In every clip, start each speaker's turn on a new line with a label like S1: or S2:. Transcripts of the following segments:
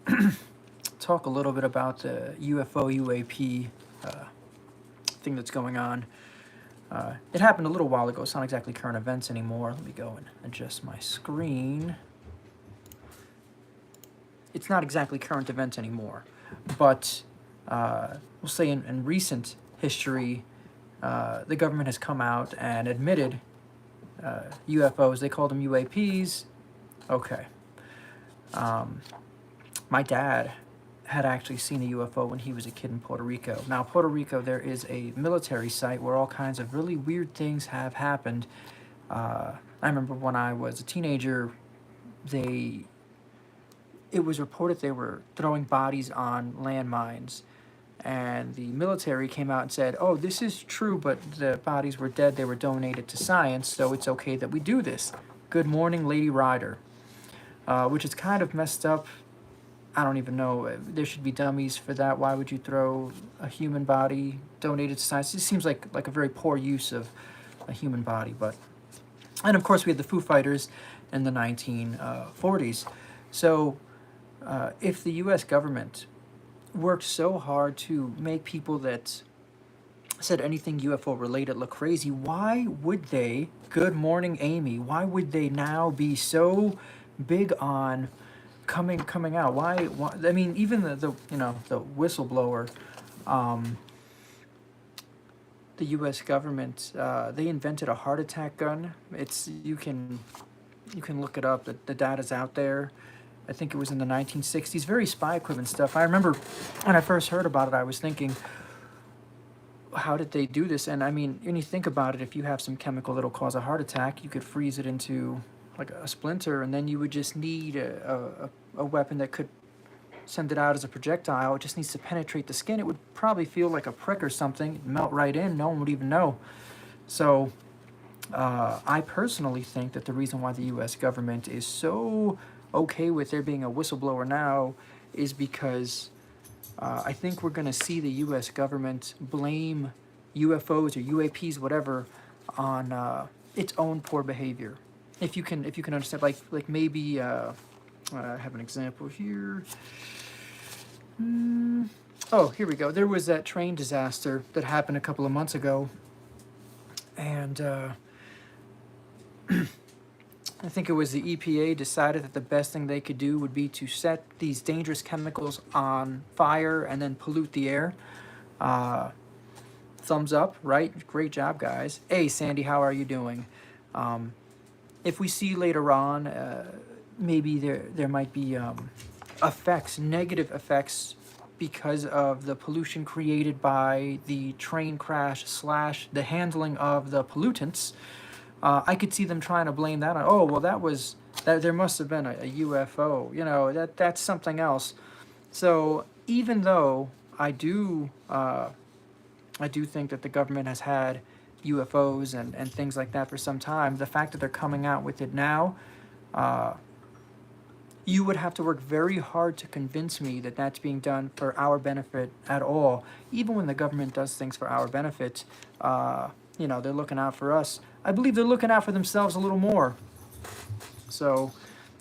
S1: would talk a little bit about the UFO UAP thing that's going on. It happened a little while ago. It's not exactly current events anymore. Let me go and adjust my screen. It's not exactly current events anymore, but we'll say in recent history, the government has come out and admitted UFOs. They called them UAPs. Okay. My dad had actually seen a UFO when he was a kid in Puerto Rico. Now, Puerto Rico, there is a military site where all kinds of really weird things have happened. I remember when I was a teenager, it was reported they were throwing bodies on landmines. And the military came out and said, oh, this is true, but the bodies were dead. They were donated to science, so it's okay that we do this. Good morning, Lady Rider. Which is kind of messed up. I don't even know. There should be dummies for that. Why would you throw a human body donated to science? It seems like a very poor use of a human body. And of course, we had the Foo Fighters in the 1940s. So if the U.S. government worked so hard to make people that said anything UFO related look crazy, why would they, good morning, Amy, why would they now be so big on coming out? Why I mean, even the whistleblower, the U.S. government, they invented a heart attack gun. You can look it up. The data's out there. I think it was in the 1960s. Very spy equipment stuff. I remember when I first heard about it, I was thinking, how did they do this? And I mean, when you think about it, if you have some chemical that'll cause a heart attack, you could freeze it into like a splinter, and then you would just need a weapon that could send it out as a projectile. It just needs to penetrate the skin. It would probably feel like a prick or something. It'd melt right in. No one would even know. So I personally think that the reason why the U.S. government is so okay with there being a whistleblower now is because I think we're going to see the U.S. government blame UFOs or UAPs, whatever, on its own poor behavior. If you can understand, like maybe I have an example here. Oh, here we go. There was that train disaster that happened a couple of months ago, and I think it was the EPA decided that the best thing they could do would be to set these dangerous chemicals on fire and then pollute the air. Thumbs up, right? Great job, guys. Hey, Sandy, how are you doing? If we see later on, maybe there might be negative effects because of the pollution created by the train crash / the handling of the pollutants. I could see them trying to blame that on, oh, well, there must have been a UFO. That's something else. So even though I do think that the government has had UFOs and things like that for some time, the fact that they're coming out with it now, you would have to work very hard to convince me that that's being done for our benefit at all. Even when the government does things for our benefit, they're looking out for us. I believe they're looking out for themselves a little more. So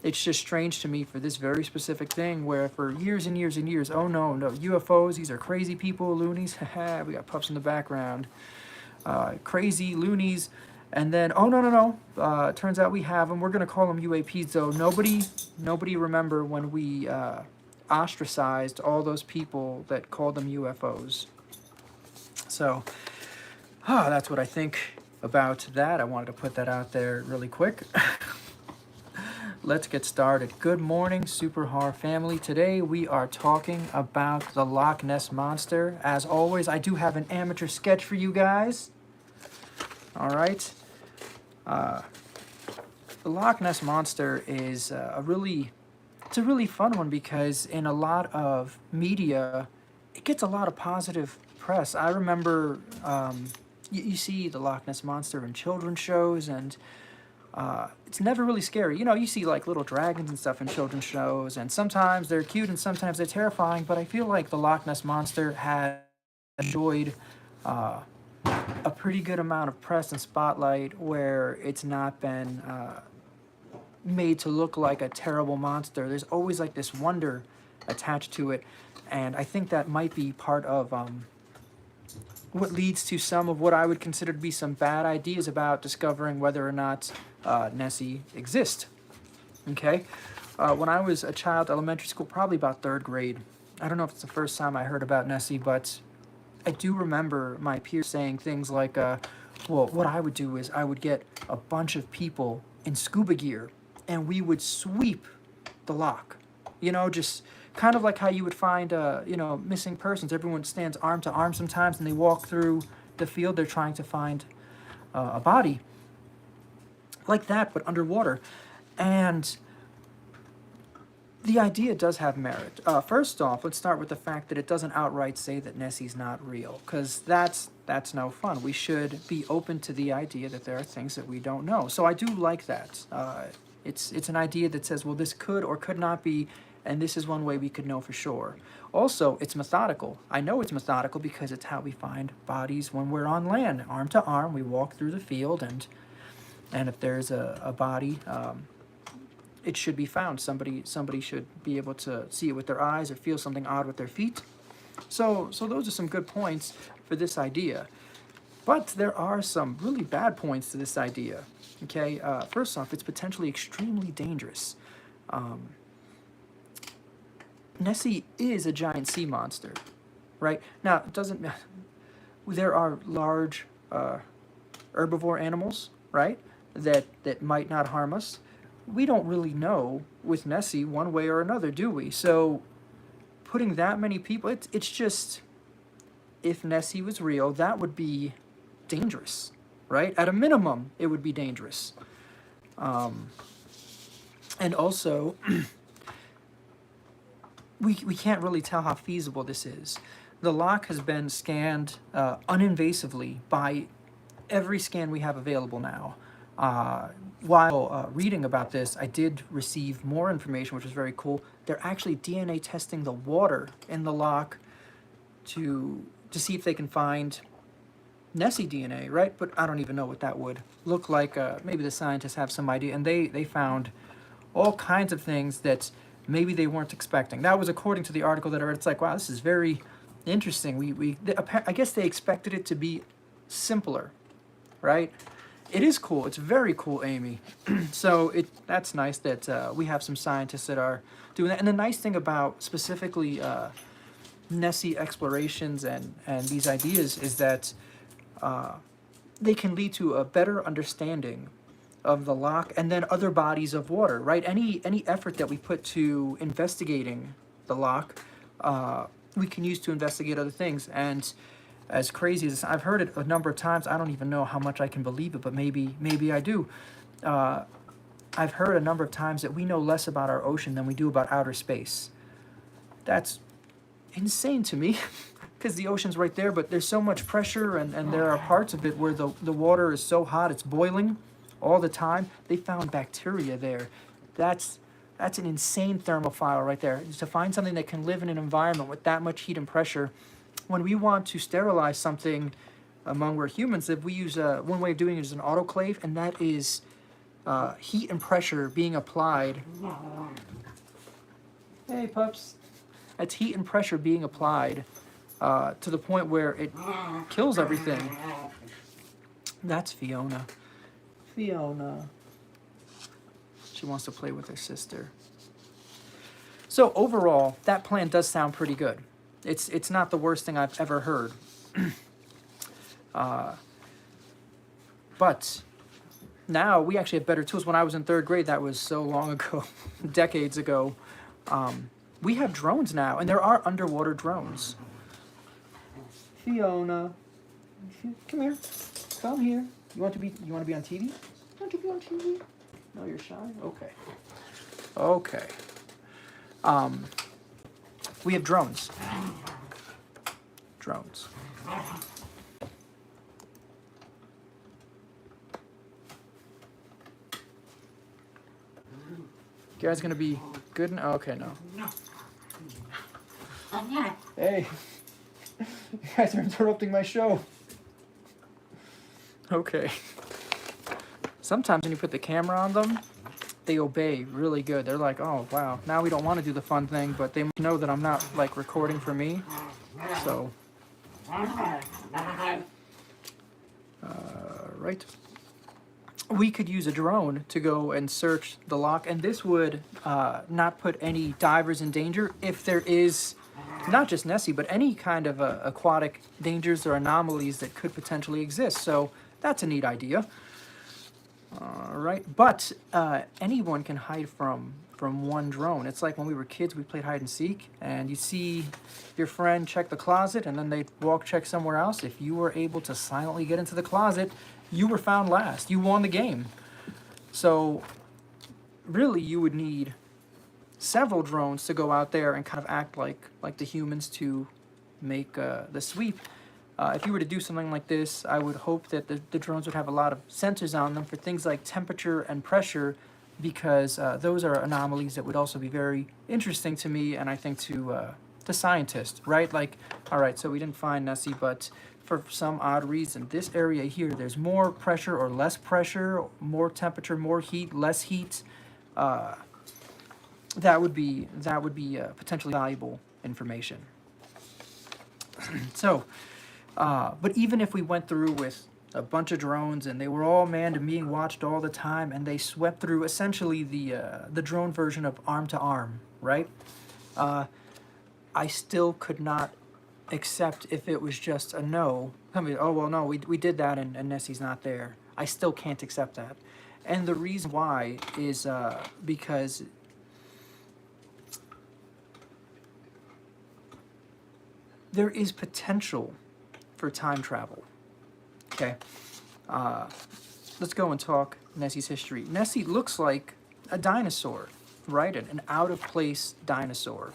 S1: it's just strange to me for this very specific thing where for years and years and years, oh no, UFOs, these are crazy people, loonies, haha, we got pups in the background, crazy loonies, and then, oh no, turns out we have them, we're going to call them UAPs, though. Nobody remember when we ostracized all those people that called them UFOs. So, that's what I think about that. I wanted to put that out there really quick. Let's get started. Good morning, Super Horror family. Today we are talking about the Loch Ness Monster. As always, I do have an amateur sketch for you guys. All right. The Loch Ness Monster is a really fun one because in a lot of media, it gets a lot of positive press. I remember you see the Loch Ness Monster in children's shows, and it's never really scary. You see like little dragons and stuff in children's shows, and sometimes they're cute and sometimes they're terrifying, but I feel like the Loch Ness Monster has enjoyed a pretty good amount of press and spotlight where it's not been made to look like a terrible monster. There's always like this wonder attached to it, and I think that might be part of what leads to some of what I would consider to be some bad ideas about discovering whether or not Nessie exists. Okay? When I was a child, elementary school, probably about third grade, I don't know if it's the first time I heard about Nessie, but I do remember my peers saying things like, well, what I would do is I would get a bunch of people in scuba gear and we would sweep the loch. You know, just kind of like how you would find, missing persons. Everyone stands arm to arm sometimes and they walk through the field. They're trying to find a body. Like that, but underwater. And the idea does have merit. First off, let's start with the fact that it doesn't outright say that Nessie's not real, because that's no fun. We should be open to the idea that there are things that we don't know. So I do like that. It's an idea that says, well, this could or could not be, and this is one way we could know for sure. Also, it's methodical. I know it's methodical because it's how we find bodies when we're on land. Arm to arm, we walk through the field, and if there's a body, it should be found. Somebody should be able to see it with their eyes or feel something odd with their feet. So those are some good points for this idea. But there are some really bad points to this idea. Okay, first off, it's potentially extremely dangerous. Nessie is a giant sea monster, right? Now, it doesn't. There are large herbivore animals, right, that might not harm us. We don't really know with Nessie one way or another, do we? So putting that many people, it's just, if Nessie was real, that would be dangerous, right? At a minimum, it would be dangerous. And also, we can't really tell how feasible this is. The loch has been scanned uninvasively by every scan we have available now. While reading about this, I did receive more information, which was very cool. They're actually DNA testing the water in the loch to see if they can find Nessie DNA, right? But I don't even know what that would look like. Maybe the scientists have some idea, and they found all kinds of things that maybe they weren't expecting. That was according to the article that I read. It's like, wow, this is very interesting. I guess they expected it to be simpler, right? It is cool. It's very cool, Amy. So that's nice that we have some scientists that are doing that. And the nice thing about specifically Nessie explorations and these ideas is that they can lead to a better understanding of the loch and then other bodies of water, right? Any effort that we put to investigating the loch, we can use to investigate other things. And as crazy as I've heard it a number of times, I don't even know how much I can believe it, but maybe I do. I've heard a number of times that we know less about our ocean than we do about outer space. That's insane to me, because the ocean's right there, but there's so much pressure, and there are parts of it where the water is so hot, it's boiling all the time. They found bacteria there. That's an insane thermophile right there. To find something that can live in an environment with that much heat and pressure. When we want to sterilize something among we're humans, if we use one way of doing it is an autoclave, and that is heat and pressure being applied. Hey, pups. That's heat and pressure being applied to the point where it kills everything. That's Fiona. Fiona. She wants to play with her sister. So overall, that plan does sound pretty good. It's not the worst thing I've ever heard. But now we actually have better tools. When I was in third grade, that was so long ago, decades ago, we have drones now, and there are underwater drones. Fiona, come here. Come here. You want to be on TV? You want to be on TV? No, you're shy? Okay. Okay. We have drones. Drones. You guys gonna be good? Oh, okay, no. Hey. You guys are interrupting my show. Okay. Sometimes when you put the camera on them, they obey really good. They're like, oh wow, now we don't want to do the fun thing, but they know that I'm not like recording for me. So, right. We could use a drone to go and search the loch, and this would not put any divers in danger if there is not just Nessie, but any kind of aquatic dangers or anomalies that could potentially exist. So that's a neat idea. All right, but anyone can hide from one drone. It's like when we were kids, we played hide and seek, and you see your friend check the closet, and then they walk check somewhere else. If you were able to silently get into the closet, you were found last. You won the game. So really, you would need several drones to go out there and kind of act like the humans to make the sweep. If you were to do something like this, I would hope that the drones would have a lot of sensors on them for things like temperature and pressure, because those are anomalies that would also be very interesting to me, and I think to scientists, right? Like, all right, so we didn't find Nessie, but for some odd reason, this area here, there's more pressure or less pressure, more temperature, more heat, less heat. That would be potentially valuable information. So. But even if we went through with a bunch of drones and they were all manned and being watched all the time, and they swept through essentially the drone version of arm to arm, right? I still could not accept if it was just a no. I mean, oh well, no, we did that and Nessie's not there. I still can't accept that, and the reason why is because there is potential for time travel. Okay, let's go and talk Nessie's history. Nessie looks like a dinosaur, right? An out-of-place dinosaur.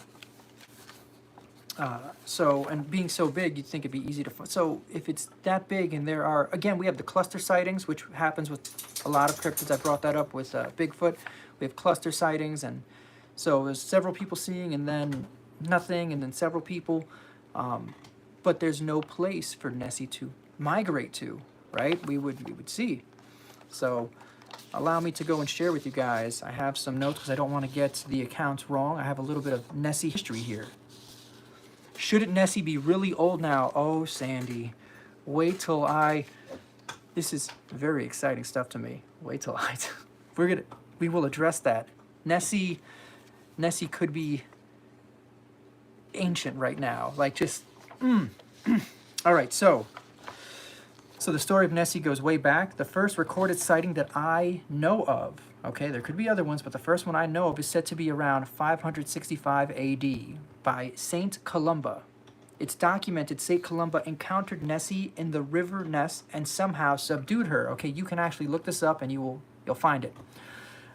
S1: So, and being so big, you'd think it'd be easy to find. So if it's that big, and there are, again, we have the cluster sightings, which happens with a lot of cryptids. I brought that up with Bigfoot. We have cluster sightings, and so there's several people seeing, and then nothing, and then several people. But there's no place for Nessie to migrate to, right? We would see. So allow me to go and share with you guys. I have some notes because I don't want to get the accounts wrong. I have a little bit of Nessie history here. Shouldn't Nessie be really old now? Oh, Sandy, wait till this is very exciting stuff to me. Wait till we will address that. Nessie could be ancient right now, like just. All right, so the story of Nessie goes way back. The first recorded sighting that I know of, okay, there could be other ones, but the first one I know of is said to be around 565 AD by Saint Columba. It's documented Saint Columba encountered Nessie in the river Ness and somehow subdued her. Okay, you can actually look this up and you'll find it.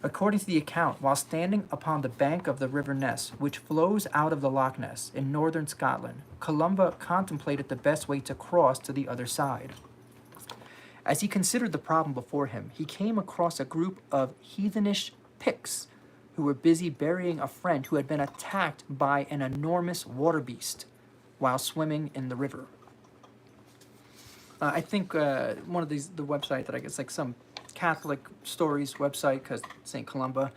S1: According to the account, while standing upon the bank of the River Ness, which flows out of the Loch Ness in northern Scotland, Columba contemplated the best way to cross to the other side. As he considered the problem before him, he came across a group of heathenish Picts who were busy burying a friend who had been attacked by an enormous water beast while swimming in the river. I think one of the website that I guess like some Catholic Stories website, because St. Columba.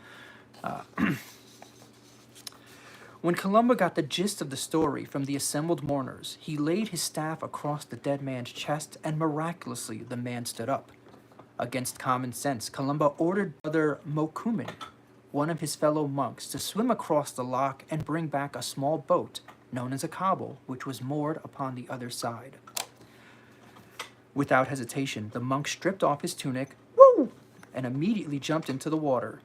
S1: When Columba got the gist of the story from the assembled mourners, he laid his staff across the dead man's chest, and miraculously the man stood up. Against common sense, Columba ordered Brother Mokumin, one of his fellow monks, to swim across the loch and bring back a small boat, known as a cobble, which was moored upon the other side. Without hesitation, the monk stripped off his tunic, and immediately jumped into the water.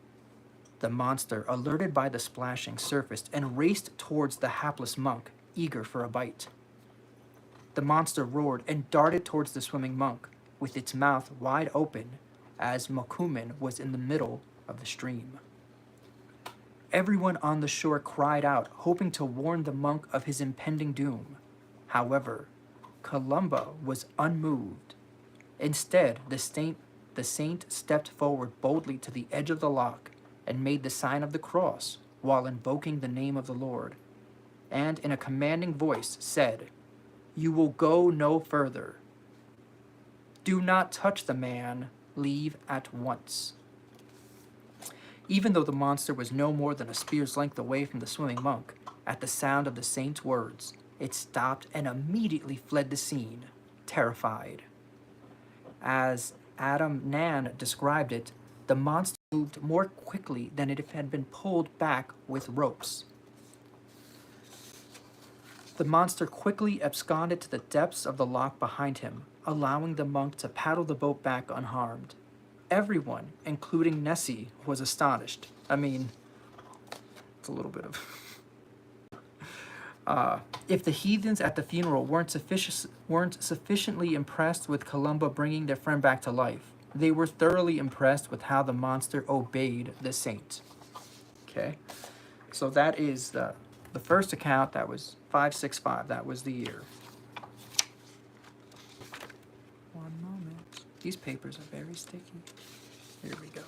S1: The monster, alerted by the splashing, surfaced and raced towards the hapless monk, eager for a bite. The monster roared and darted towards the swimming monk, with its mouth wide open, as Mokumin was in the middle of the stream. Everyone on the shore cried out, hoping to warn the monk of his impending doom. However, Columba was unmoved. Instead, the saint stepped forward boldly to the edge of the loch and made the sign of the cross while invoking the name of the Lord, and in a commanding voice said, "You will go no further. Do not touch the man. Leave at once." Even though the monster was no more than a spear's length away from the swimming monk, at the sound of the saint's words, it stopped and immediately fled the scene, terrified. As Adam Nan described it, the monster moved more quickly than if it had been pulled back with ropes. The monster quickly absconded to the depths of the loch behind him, allowing the monk to paddle the boat back unharmed. Everyone, including Nessie, was astonished. I mean, it's a little bit of... if the heathens at the funeral weren't sufficiently impressed with Columba bringing their friend back to life, they were thoroughly impressed with how the monster obeyed the saint. Okay, so that is the first account. That was 565. That was the year. One moment. These papers are very sticky. Here we go.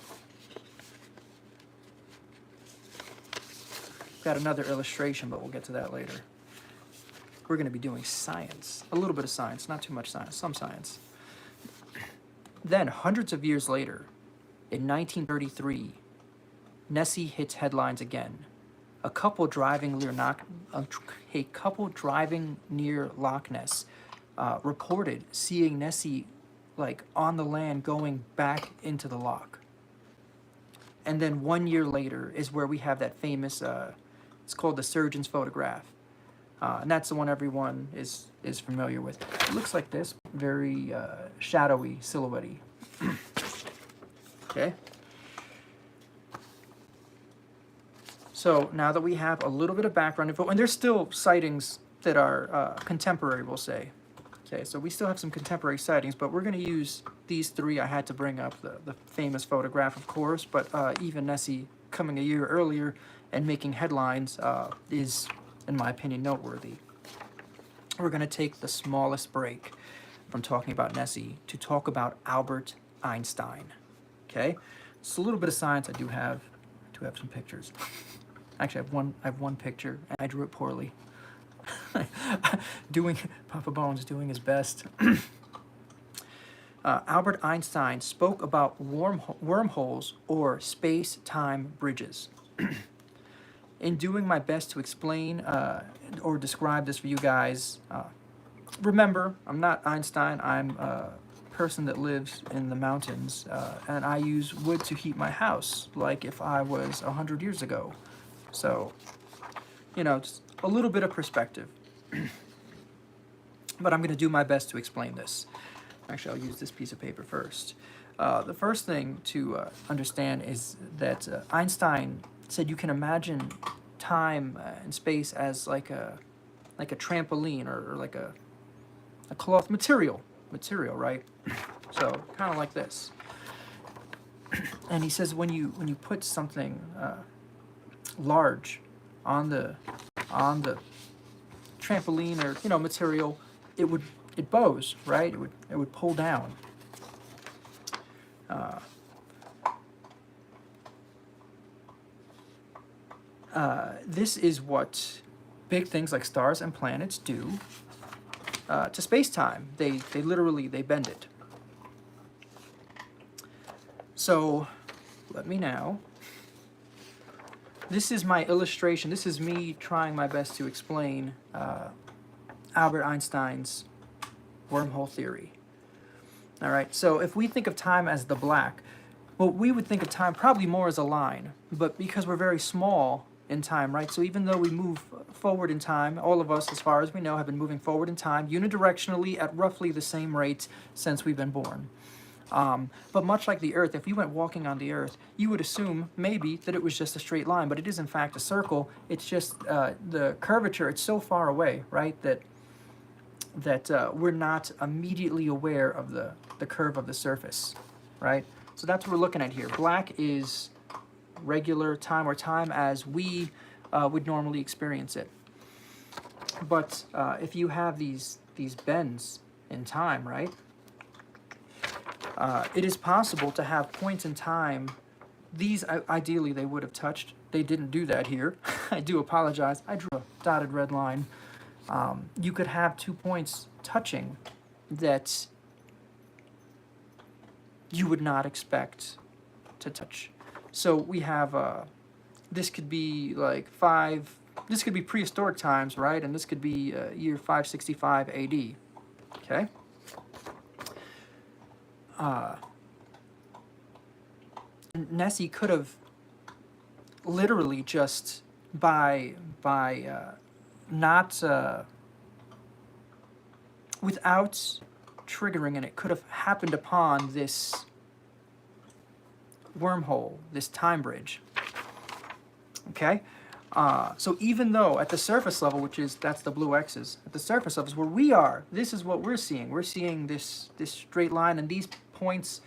S1: Got another illustration, but we'll get to that later. We're going to be doing science. A little bit of science, not too much science, some science. Then, hundreds of years later, in 1933, Nessie hits headlines again. A couple driving near Loch Ness reported seeing Nessie like on the land going back into the loch. And then 1 year later is where we have that famous, it's called the surgeon's photograph. And that's the one everyone is familiar with. It looks like this, very shadowy, silhouette-y. Okay. So now that we have a little bit of background info, and there's still sightings that are contemporary, we'll say. Okay, so we still have some contemporary sightings, but we're going to use these three. I had to bring up the famous photograph, of course, but even Nessie coming a year earlier and making headlines is, in my opinion, noteworthy. We're going to take the smallest break from talking about Nessie to talk about Albert Einstein. Okay, so a little bit of science. I do have some pictures. Actually, I have one picture, and I drew it poorly. Papa Bones doing his best. Albert Einstein spoke about wormholes or space-time bridges. In doing my best to explain or describe this for you guys, remember, I'm not Einstein. I'm a person that lives in the mountains, and I use wood to heat my house, like if I was 100 years ago. So, you know, just a little bit of perspective. But I'm going to do my best to explain this. Actually, I'll use this piece of paper first. The first thing to understand is that Einstein said you can imagine time and space as like a trampoline or like a cloth material, right? So kind of like this. And he says when you put something large on the trampoline or material, it bows, right? It would pull down. This is what big things like stars and planets do to space-time. They literally bend it. So let me now. This is my illustration. This is me trying my best to explain Albert Einstein's wormhole theory. All right, so if we think of time as the black, well, we would think of time probably more as a line, but because we're very small in time, right? So even though we move forward in time, all of us, as far as we know, have been moving forward in time unidirectionally at roughly the same rate since we've been born. But much like the Earth, if you went walking on the Earth, you would assume maybe that it was just a straight line, but it is in fact a circle. It's just the curvature, it's so far away, right, that we're not immediately aware of the curve of the surface, right? So that's what we're looking at here. Black is regular time, or time as we would normally experience it. But if you have these bends in time, right, it is possible to have points in time. These, ideally, they would have touched. They didn't do that here. I do apologize. I drew a dotted red line. You could have 2 points touching that you would not expect to touch. So we have this could be like this could be prehistoric times, right? And this could be year 565 AD. Okay. Uh, Nessie could have literally just by not without triggering, and it could have happened upon this wormhole, this time bridge. Okay. So even though at the surface level, that's the blue X's, at the surface levels where we are, this is what we're seeing. We're seeing this straight line, and these points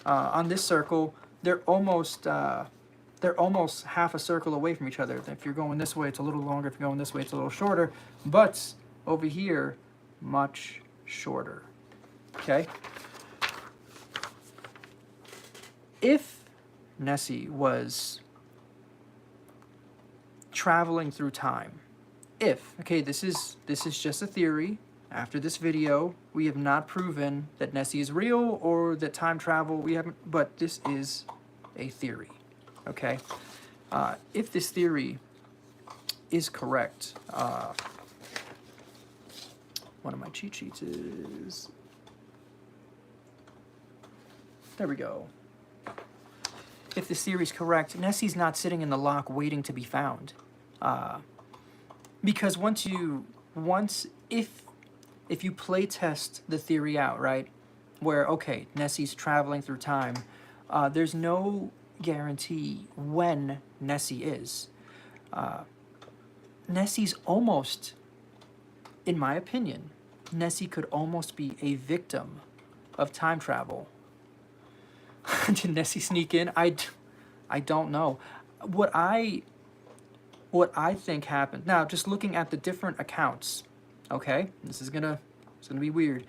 S1: on this circle, they're almost half a circle away from each other. If you're going this way, it's a little longer. If you're going this way, it's a little shorter. But over here, much shorter. Okay? If Nessie was traveling through time, okay, this is just a theory. After this video, we have not proven that Nessie is real or that time travel, we haven't, but this is a theory. Okay? If this theory is correct, one of my cheat sheets is, there we go. If this theory is correct, Nessie's not sitting in the loch waiting to be found. Because if you play test the theory out, right, where, okay, Nessie's traveling through time, there's no guarantee when Nessie is. Nessie's almost, in my opinion, Nessie could almost be a victim of time travel. Did Nessie sneak in? I don't know. What I think happened. Now, just looking at the different accounts, okay? It's gonna be weird.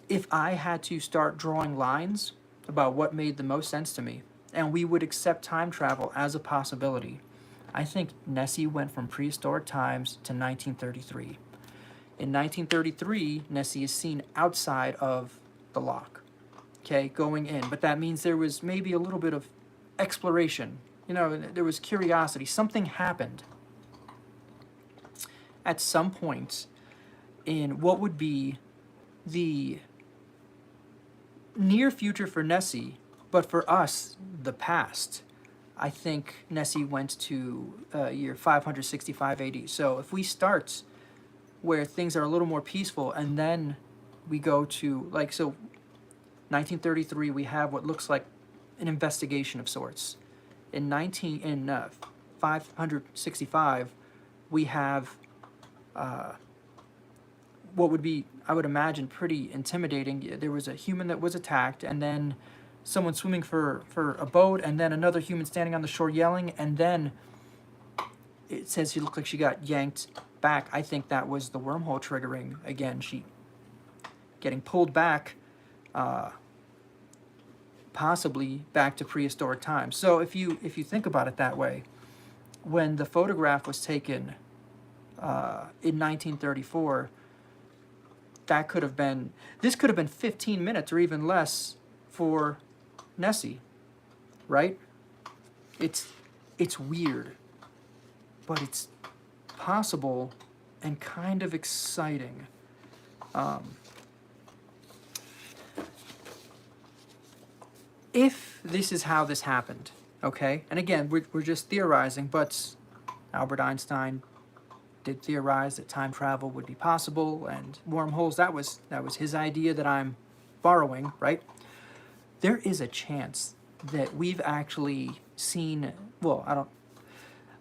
S1: If I had to start drawing lines about what made the most sense to me, and we would accept time travel as a possibility, I think Nessie went from prehistoric times to 1933. In 1933, Nessie is seen outside of the loch, okay, going in. But that means there was maybe a little bit of exploration. You know, there was curiosity. Something happened at some point in what would be the near future for Nessie, but for us, the past. I think Nessie went to year 565 AD. So if we start where things are a little more peaceful, and then we go to, like, so 1933, we have what looks like an investigation of sorts. In 565, we have what would be, I would imagine, pretty intimidating. There was a human that was attacked, and then someone swimming for a boat, and then another human standing on the shore yelling, and then it says she looked like she got yanked back. I think that was the wormhole triggering. Again, she getting pulled back, possibly back to prehistoric times. So if you think about it that way, when the photograph was taken in 1934, this could have been 15 minutes or even less for Nessie, right? It's weird, but it's possible and kind of exciting. If this is how this happened, okay, and again, we're just theorizing, but Albert Einstein did theorize that time travel would be possible, and wormholes, that was his idea that I'm borrowing, right? There is a chance that we've actually seen,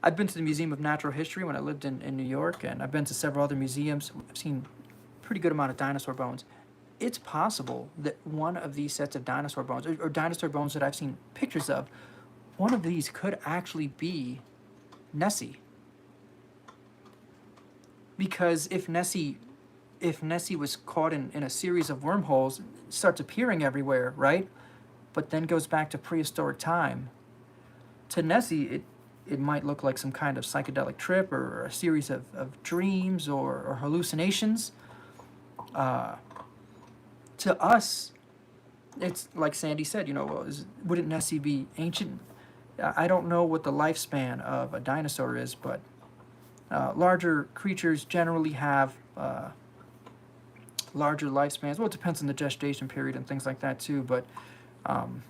S1: I've been to the Museum of Natural History when I lived in New York, and I've been to several other museums. I've seen a pretty good amount of dinosaur bones. It's possible that one of these sets of dinosaur bones, or dinosaur bones that I've seen pictures of, one of these could actually be Nessie. Because if Nessie was caught in a series of wormholes, starts appearing everywhere, right? But then goes back to prehistoric time. To Nessie, it might look like some kind of psychedelic trip or a series of dreams or hallucinations. To us, it's like Sandy said, wouldn't Nessie be ancient? I don't know what the lifespan of a dinosaur is, but larger creatures generally have larger lifespans. Well, it depends on the gestation period and things like that too. But um,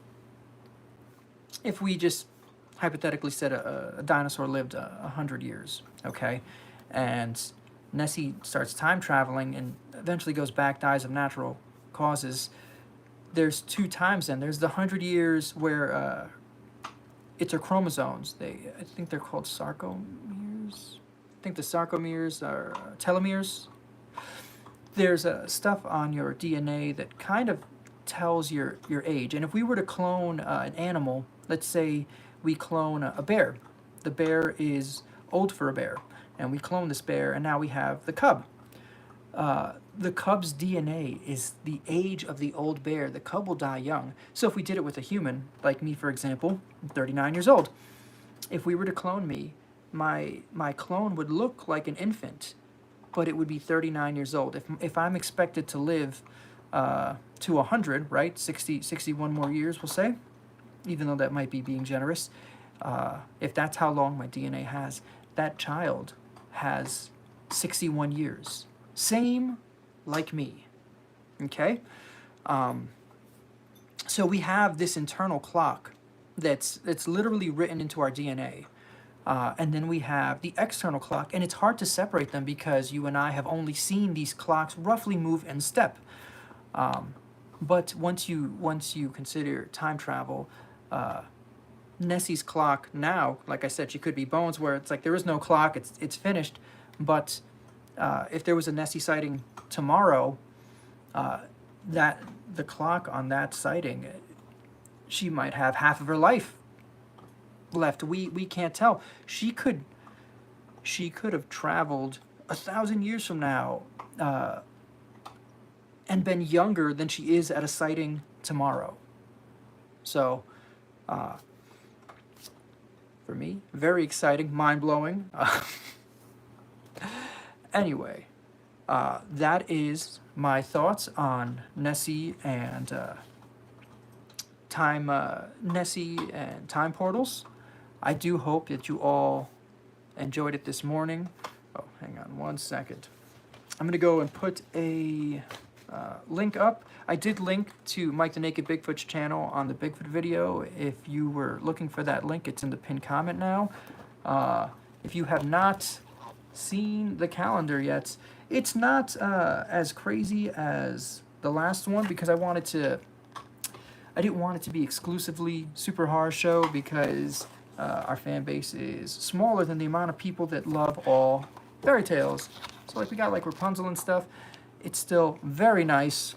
S1: if we just hypothetically said a dinosaur lived 100 years, okay, and Nessie starts time traveling and eventually goes back, dies of natural causes. There's two times then. There's the 100 years where it's her chromosomes. I think they're called sarcomeres. I think the sarcomeres are telomeres. There's stuff on your DNA that kind of tells your age. And if we were to clone an animal, let's say we clone a bear, the bear is old for a bear, and we clone this bear, and now we have the cub. The cub's DNA is the age of the old bear. The cub will die young. So if we did it with a human, like me for example, I'm 39 years old. If we were to clone me, my clone would look like an infant, but it would be 39 years old. If I'm expected to live to 100, right, 61 more years, we'll say, even though that might be being generous, if that's how long my DNA has, that child has 61 years. Same like me, okay? So we have this internal clock that's literally written into our DNA. And then we have the external clock, and it's hard to separate them because you and I have only seen these clocks roughly move in step. But once you consider time travel, Nessie's clock now, like I said, she could be bones where it's like there is no clock, it's finished. But if there was a Nessie sighting tomorrow, that the clock on that sighting, she might have half of her life left. We can't tell. She could have traveled 1,000 years from now and been younger than she is at a sighting tomorrow. So for me, very exciting, mind-blowing. Anyway, that is my thoughts on Nessie and Nessie and Time Portals. I do hope that you all enjoyed it this morning. Oh, hang on one second. I'm going to go and put a link up. I did link to Mike the Naked Bigfoot's channel on the Bigfoot video. If you were looking for that link, it's in the pinned comment now. If you have not seen the calendar yet, it's not as crazy as the last one because I didn't want it to be exclusively super horror show because our fan base is smaller than the amount of people that love all fairy tales. So like we got like Rapunzel and stuff. It's still very nice.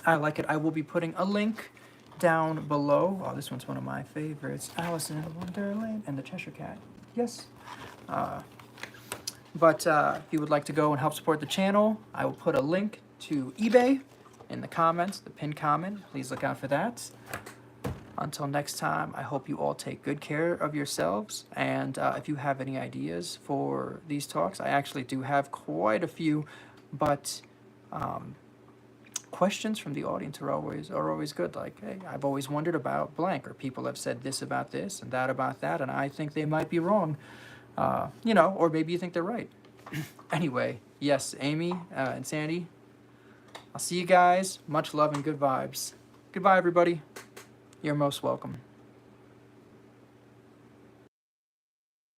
S1: I like it. I will be putting a link down below. Oh, this one's one of my favorites. Alice in Wonderland and the Cheshire Cat. Yes. But if you would like to go and help support the channel, I will put a link to eBay in the comments, the pinned comment. Please look out for that. Until next time, I hope you all take good care of yourselves. And if you have any ideas for these talks, I actually do have quite a few, but questions from the audience are always good. Like, hey, I've always wondered about blank, or people have said this about this and that about that, and I think they might be wrong. Or maybe you think they're right. Anyway, yes, Amy and Sandy, I'll see you guys. Much love and good vibes. Goodbye, everybody. You're most welcome.